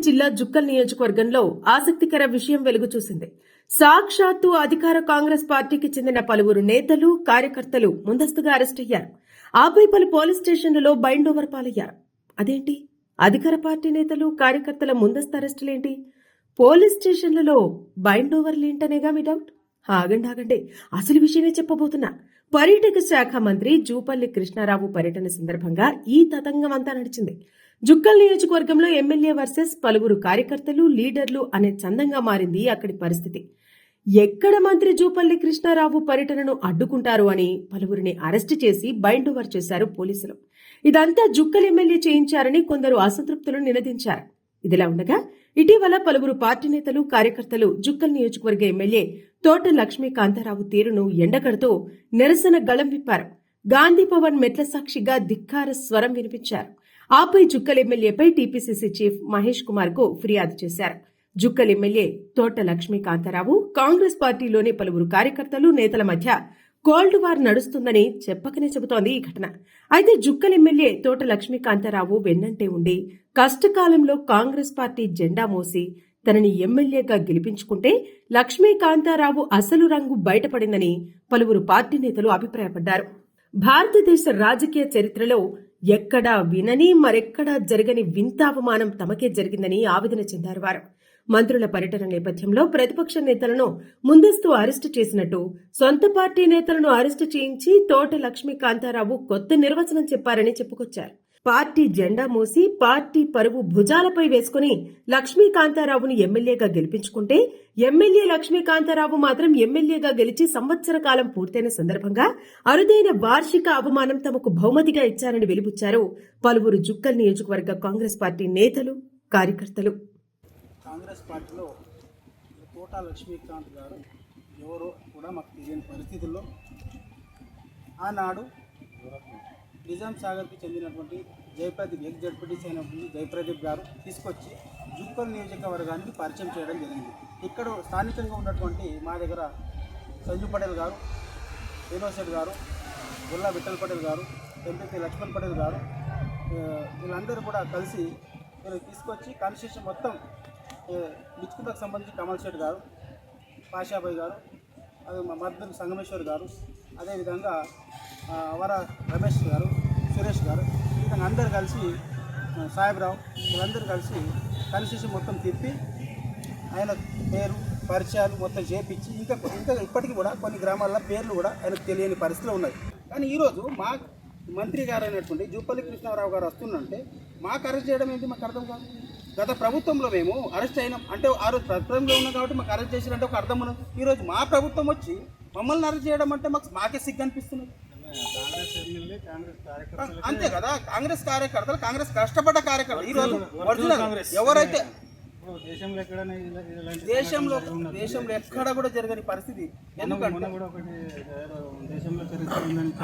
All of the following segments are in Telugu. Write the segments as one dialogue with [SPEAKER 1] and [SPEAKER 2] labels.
[SPEAKER 1] జిల్లా జుక్కల్ నియోజకవర్గంలో ఆసక్తికర విషయం వెలుగు చూసింది. సాక్షాత్తు అధికార కాంగ్రెస్ పార్టీకి చెందిన పలువురు నేతలు, కార్యకర్తలు ముందస్తుగా అరెస్టయ్యారు. ఆపై పలు పోలీస్ స్టేషన్లలో బైండ్ ఓవర్ పాలయ్యారు. అదేంటి, అధికార పార్టీ నేతలు, కార్యకర్తల ముందస్తు అరెస్టులేంటి? పోలీస్ స్టేషన్లలో బైండ్ ఓవర్లేంటనేగా మీ డౌట్? ఆగండి, అసలు విషయమే చెప్పబోతున్నా. పర్యాటక శాఖ మంత్రి జూపల్లి కృష్ణారావు పర్యటన సందర్భంగా ఈ తతంగం అంతా నడిచింది. జుక్కల్ నియోజకవర్గంలో ఎమ్మెల్యే వర్సెస్ పలువురు కార్యకర్తలు, లీడర్లు అనే చందంగా మారింది అక్కడి పరిస్థితి. ఎక్కడ మంత్రి జూపల్లి కృష్ణారావు పర్యటనను అడ్డుకుంటారు అని పలువురిని అరెస్టు చేసి బైండ్ ఓవర్ చేశారు పోలీసులు. ఇదంతా జుక్కల్ ఎమ్మెల్యే చేయించారని కొందరు అసంతృప్తులు నినదించారు. ఇదిలా ఉండగా ఇటీవల పలువురు పార్టీ నేతలు, కార్యకర్తలు జుక్కల్ నియోజకవర్గ ఎమ్మెల్యే తోట లక్ష్మీకాంతారావు తీరును ఎండగడుతూ నిరసన గళం విప్పారు. గాంధీ భవన్ మెట్ల సాక్షిగా ధిక్కార స్వరం వినిపించారు. ఆపై జుక్కల్ ఎమ్మెల్యేపై టీపీసీసీ చీఫ్ మహేష్ కుమార్ కు ఫిర్యాదు చేశారు. జుక్కల్ ఎమ్మెల్యే తోట లక్ష్మీకాంతారావు, కాంగ్రెస్ పార్టీలోని పలువురు కార్యకర్తలు, నేతల మధ్య కోల్డ్ వార్ నడుస్తుందని చెప్పకనే చెబుతోంది ఈ ఘటన. అయితే జుక్కల్ ఎమ్మెల్యే తోట లక్ష్మీకాంతారావు వెన్నంటే ఉండి కష్టకాలంలో కాంగ్రెస్ పార్టీ జెండా మోసి తనని ఎమ్మెల్యేగా గెలిపించుకుంటే లక్ష్మీకాంతారావు అసలు రంగు బయటపడిందని పలువురు పార్టీ నేతలు అభిప్రాయపడ్డారు. భారతదేశ రాజకీయ చరిత్రలో ఎక్కడా వినని, మరెక్కడా జరగని వింత అవమానం తమకే జరిగిందని ఆవేదన చెందారు వారు. మంత్రుల పర్యటన నేపథ్యంలో ప్రతిపక్ష నేతలను ముందస్తు అరెస్టు చేసినట్టు సొంత పార్టీ నేతలను అరెస్టు చేయించి తోట లక్ష్మీకాంతారావు కొత్త నిర్వచనం చెప్పారని చెప్పుకొచ్చారు. పార్టీ జెండా మోసి పార్టీ పరువు భుజాలపై వేసుకుని లక్ష్మీకాంతారావును ఎమ్మెల్యేగా గెలిపించుకుంటే ఎమ్మెల్యే లక్ష్మీకాంతారావు మాత్రం ఎమ్మెల్యేగా గెలిచి సంవత్సర కాలం పూర్తయిన సందర్భంగా అరుదైన వార్షిక అవమానం తమకు బహుమతిగా ఇచ్చారని వెలిబుచ్చారు పలువురు జుక్కల్ నియోజకవర్గ కాంగ్రెస్ పార్టీ నేతలు, కార్యకర్తలు.
[SPEAKER 2] కాంగ్రెస్ పార్టీలో తోట లక్ష్మీకాంత్ గారు ఎవరో కూడా మాకు తెలియని పరిస్థితుల్లో ఆనాడు నిజాం సాగర్కి చెందినటువంటి జయప్రదీప్, ఎక్స్ జడ్పీటీసీ అయినటువంటి జయప్రదీప్ గారు తీసుకొచ్చి జుక్కల్ నియోజకవర్గానికి పరిచయం చేయడం జరిగింది. ఇక్కడ స్థానికంగా ఉన్నటువంటి మా దగ్గర సంజు పటేల్ గారు, శ్రీనివాస్ గారు, గుల్లా విఠల్ పటేల్ గారు, ఎంపీ లక్ష్మణ్ పటేల్ గారు, వీళ్ళందరూ కూడా కలిసి వీళ్ళు తీసుకొచ్చి కాన్స్టిట్యూషన్ మొత్తం బిచ్కుంటకు సంబంధించి కమల్ శెట్టి గారు, పాషాబాయ్ గారు, అది మా మద్దతు సంగమేశ్వర్ గారు, అదేవిధంగా వర రమేష్ గారు, సురేష్ గారు, ఇంకా అందరు కలిసి సాహెబ్రావు, వీళ్ళందరూ కలిసి కాన్స్టిట్యూషన్ మొత్తం తిప్పి ఆయన పేరు, పరిచయాలు మొత్తం చేపించి ఇంకా ఇప్పటికీ కూడా కొన్ని గ్రామాల్లో పేర్లు కూడా ఆయనకు తెలియని పరిస్థితులు ఉన్నాయి. కానీ ఈరోజు మా మంత్రి గారు అయినటువంటి జూపల్లి కృష్ణారావు గారు వస్తుందంటే మాకు అరెస్ట్ చేయడం ఏంటి మాకు అర్థం కాదు. గత ప్రభుత్వంలో మేము అరెస్ట్ అయినాం అంటే ఆ రోజు ప్రభుత్వంలో ఉన్నాం కాబట్టి మాకు అరెస్ట్ చేసినట్టే ఒక అర్థం ఉన్నది. ఈరోజు మా ప్రభుత్వం వచ్చి మమ్మల్ని అరెస్ట్ చేయడం అంటే మాకే సిగ్గు అనిపిస్తున్నది. అంతే కదా, కాంగ్రెస్ కార్యకర్తలు, కాంగ్రెస్ కష్టపడ్డ కార్యకర్తలు ఈరోజు ఒరిజినల్ ఎవరైతే దేశంలో ఎక్కడ కూడా జరగని పరిస్థితి. ఎందుకంటే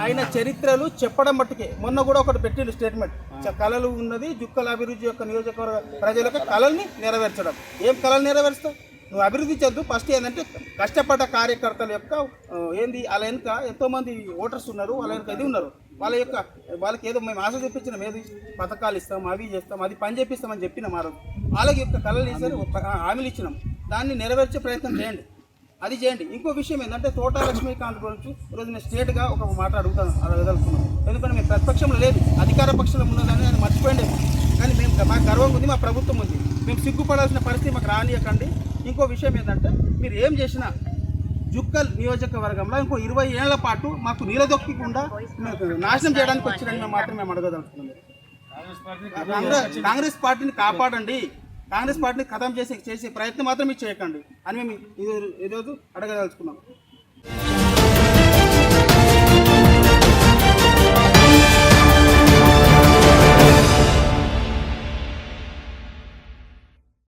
[SPEAKER 2] ఆయన చరిత్రలు చెప్పడం మట్టుకే మొన్న కూడా ఒకటి పెట్టిండు స్టేట్మెంట్, కళలు ఉన్నది జుక్కల అభివృద్ధి యొక్క నియోజకవర్గ ప్రజల యొక్క కళల్ని నెరవేర్చడం. ఏం కళలు నెరవేరుస్తావు నువ్వు? అభివృద్ధి చెందు. ఫస్ట్ ఏంటంటే కష్టపడ్డ కార్యకర్తల యొక్క ఏంది, వాళ్ళ వెనుక ఎంతోమంది ఓటర్స్ ఉన్నారు, వాళ్ళ వెనుక ఇది ఉన్నారు, వాళ్ళకి ఏదో మేము ఆశ చూపించినాం, ఏది పథకాలు ఇస్తాం, అవి చేస్తాం, అది పని చేపిస్తామని చెప్పినాం. ఆ రోజు వాళ్ళకి యొక్క కళలు ఇస్తారు, హామీలు ఇచ్చినాం, దాన్ని నెరవేర్చే ప్రయత్నం చేయండి, అది చేయండి. ఇంకో విషయం ఏంటంటే తోట లక్ష్మీకాంత్ గురించి ఈరోజు నేను స్టేట్గా ఒక మాట అడగదలుచుకున్నాం. ఎందుకంటే మేము ప్రతిపక్షంలో లేదు, అధికార పక్షంలో ఉన్నదని ఆయన మర్చిపోయింది. కానీ మాకు గర్వం ఉంది, మా ప్రభుత్వం ఉంది, మేము సిగ్గుపడాల్సిన పరిస్థితి మాకు రానియకండి. ఇంకో విషయం ఏంటంటే మీరు ఏం చేసినా జుక్కల్ నియోజకవర్గంలో ఇంకో 20 ఏళ్ల పాటు మాకు నిలదొక్కకుండా నాశనం చేయడానికి వచ్చిరని మేము మాత్రం మేము అడగదలుచుకున్నాం. కాంగ్రెస్ పార్టీని కాపాడండి, కాంగ్రెస్ పార్టీని ఖతం చేసే ప్రయత్నం మాత్రం మీరు చేయకండి అని మేము ఈరోజు అడగదలుచుకున్నాం.